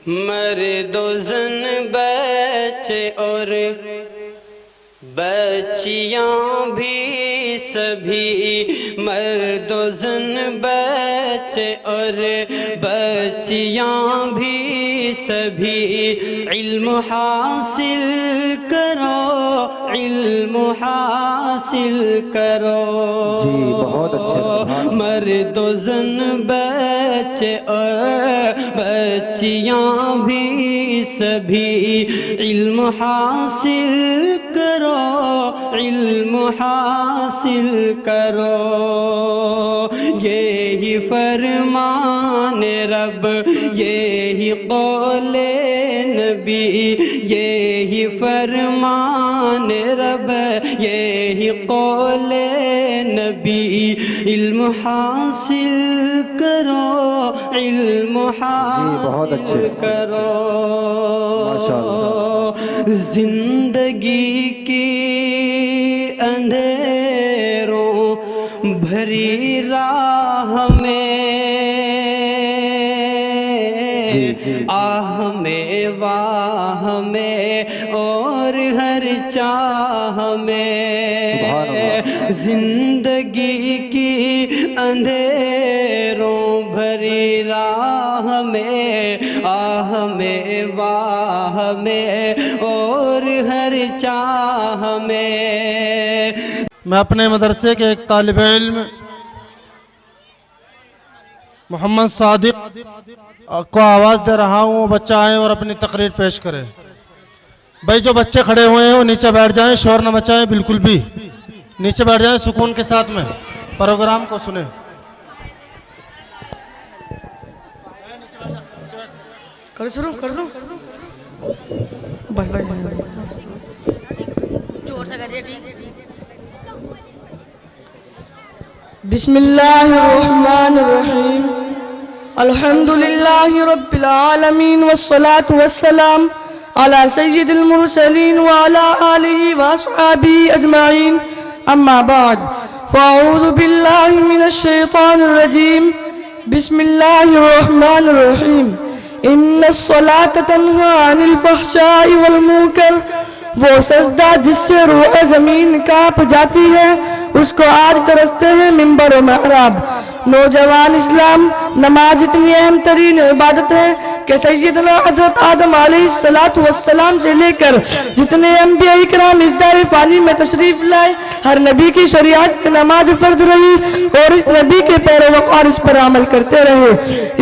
مرد و زن بچے اور بچیاں بھی سبھی، مرد و زن بچے اور بچیاں بھی سبھی، علم حاصل کرو، علم حاصل کرو۔ جی بہت اچھے سبحان۔ مرد و زن بچے اور بچیاں بھی سبھی، علم حاصل کرو، علم حاصل کرو۔ یہی فرمان رب، یہی قول نبی، یہی فرمان رب، یہی قول نبی، علم حاصل کرو، علم حاصل کرو۔ زندگی کی اندھیروں بھری راہ میں، آہ میں واہ میں اور ہر چاہ میں، زندگی کی اندھیروں بھری راہ میں، آہ میں واہ میں اور ہر چاہ میں۔ میں اپنے مدرسے کے ایک طالب علم محمد صادق کو آواز دے رہا ہوں، وہ بچہ آئیں اور اپنی تقریر پیش کرے۔ بھائی جو بچے کھڑے ہوئے ہیں وہ نیچے بیٹھ جائیں، شور نہ مچائیں، بالکل بھی نیچے بیٹھ جائیں، سکون کے ساتھ میں پروگرام کو سنیں۔ کر شروع کر دو بس بس زور سے کریے، ٹھیک۔ بسم اللہ الرحمن الرحیم، الحمد للہ رب العالمین والصلاة والسلام علی سید المرسلین وعلی آلہ واصحابہ اجمعین، اما بعد فاعوذ باللہ من الشیطان الرجیم، بسم اللہ الرحمن الرحیم۔ ان الصلاة تنہی عن الفحشاء والمنکر، وہ سجدہ جس سے روح زمین کانپ جاتی ہے اس کو آج ترستے ہیں منبر و محراب۔ نوجوان اسلام، نماز اتنی اہم ترین عبادت ہے کہ سیدنا حضرت آدم علیہ السلام سے لے کر جتنے انبیاء اکرام اس دار فانی میں تشریف لائے، ہر نبی کی شریعت میں نماز فرض رہی اور اس نبی کے پیروکار اس پر عمل کرتے رہے۔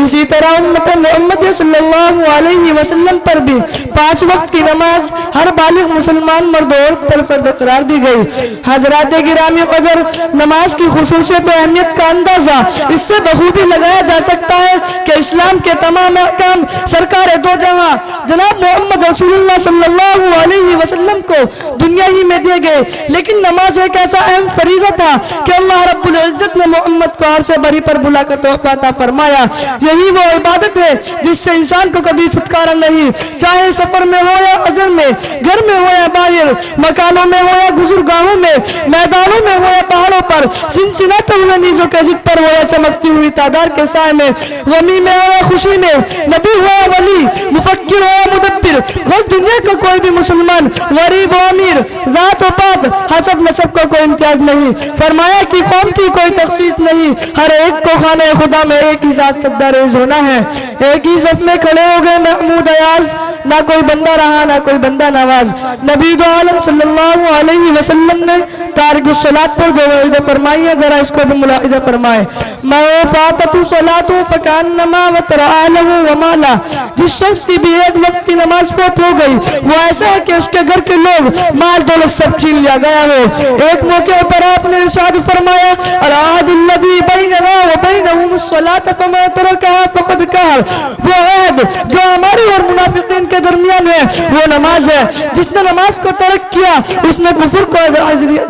اسی طرح امت محمد صلی اللہ علیہ وسلم پر بھی 5 وقت کی نماز ہر بالغ مسلمان مرد و عورت پر فرض قرار دی گئی۔ حضرات گرامی قدر، نماز کی خصوصیت و اہمیت کا اندازہ اس سے بخوبی لگایا جا سکتا ہے کہ اسلام کے تمام احکام سرکار دو جہاں جناب محمد رسول اللہ صلی اللہ علیہ وسلم کو دنیا ہی میں دیے گئے، لیکن نماز ایک ایسا اہم فریضہ تھا کہ اللہ رب العزت نے محمد کو عرش بری پر بلا کر تحفہ عطا فرمایا۔ یہی وہ عبادت ہے جس سے انسان کو کبھی چھٹکارا نہیں، چاہے سفر میں ہو یا حضر میں، گھر میں ہو یا باہر، مکانوں میں ہو یا گزرگاہوں میں، میدانوں میں ہو یا پہاڑوں پر، سنسناتے ہوئے نیزوں کے ضد پر ہو یا چمکتی ہوئی تادار کے سائے میں، غمی میں ہو یا خوشی میں، نبی ہو یا ولی، مفکر ہو یا مدبر، غز دنیا کا کوئی بھی مسلمان، غریب و امیر، ذات و پات، حسب نسب کا کوئی امتیاز نہیں، فرمایا کہ قوم کی کوئی تخصیص نہیں، ہر ایک کو خانہ خدا میں ایک ہی ساتھ سجدہ ریز ہونا ہے۔ ایک ہی صف میں کھڑے ہو گئے محمود ایاز، نہ کوئی بندہ رہا نہ کوئی بندہ نواز۔ نبی دو عالم صلی اللہ علیہ وسلم نے تارک الصلاۃ پر جو وعدہ فرمائی ہے، ذرا اس کو بھی ملاحظہ فرمائے۔ ما فاتت صلاۃ فکانما وتر اہلہ ومالا، جس شخص کی بھی ایک وقت کی نماز فوت ہو گئی وہ ایسا ہے کہ اس کے گھر کے لوگ مال دولت سب چھین لیا گیا ہو۔ ایک موقع پر آپ نے ارشاد فرمایا، العہد الذی بیننا وبینہم الصلاۃ فما ترکہا فقد کفر، وہ عہد جو ہماری اور منافقین کے درمیان ہے وہ نماز ہے، جس نے نماز کو ترک کیا اس نے کفر کو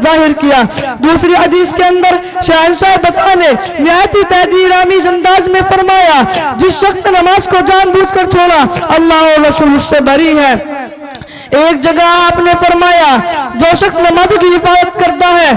ظاہر کیا۔ دوسری حدیث کے اندر شہنشاہ بطا نے نہایت ہی تحذیر آمیز انداز میں فرمایا، جس شخص نے نماز کو جان بوجھ کر چھوڑا اللہ اور رسول اس سے بری ہے۔ ایک جگہ آپ نے فرمایا، جو شخص نماز کی حفاظت کرتا ہے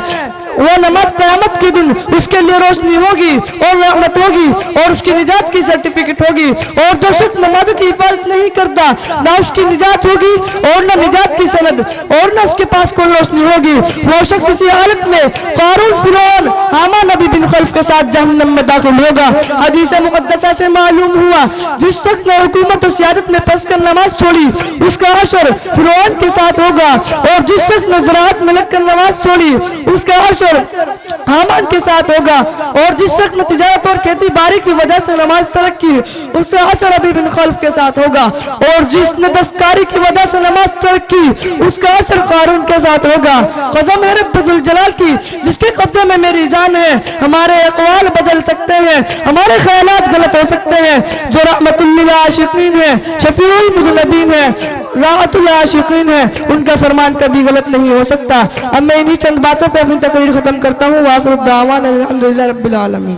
وہ نماز قیامت کے دن اس کے لیے روشنی ہوگی اور رحمت ہوگی اور اس کی نجات کی سرٹیفکیٹ ہوگی. اور جو شخص نمازوں کی حفاظت نہیں کرتا نہ اس کی نجات ہوگی اور نہ نجات کی سند اور نہ اس کے پاس کوئی روشنی ہوگی. وہ شخص اسی حالت میں قارون، فرعون، حامان ابی بن خلف کے ساتھ جہنم میں داخل ہوگا. حدیث مقدسہ سے معلوم ہوا جس شخص نے حکومت و سیادت میں پس کر نماز چھوڑی اس کا حشر فرعون کے ساتھ ہوگا، اور جس شخص نے زراعت میں لگ کر نماز چھوڑی اس کا حشر حامان کے ساتھ ہوگا، اور جس شخص نے تجارت اور کھیتی باڑی کی وجہ سے نماز ترک کی اس کا حشر ابی بن خلف کے ساتھ ہوگا، اور جس نے دستکاری کی وجہ سے نماز ترک کی اس کا حشر قارون کے ساتھ ہوگا. قسم ہے رب ذوالجلال کی جس کے قبضے میں میری جان ہے. ہمارے اقوال بدل سکتے ہیں، ہمارے خیالات غلط ہو سکتے ہیں. جو رحمت للعاشقین ہے، شفیع المذنبین ہے، راحت العاشقین ہے، ان کا فرمان کبھی غلط نہیں ہو سکتا. اب میں انہی چند باتوں پہ اپنی تقریر ختم کرتا ہوں. وآخر الدعوانا الحمدللہ رب العالمین.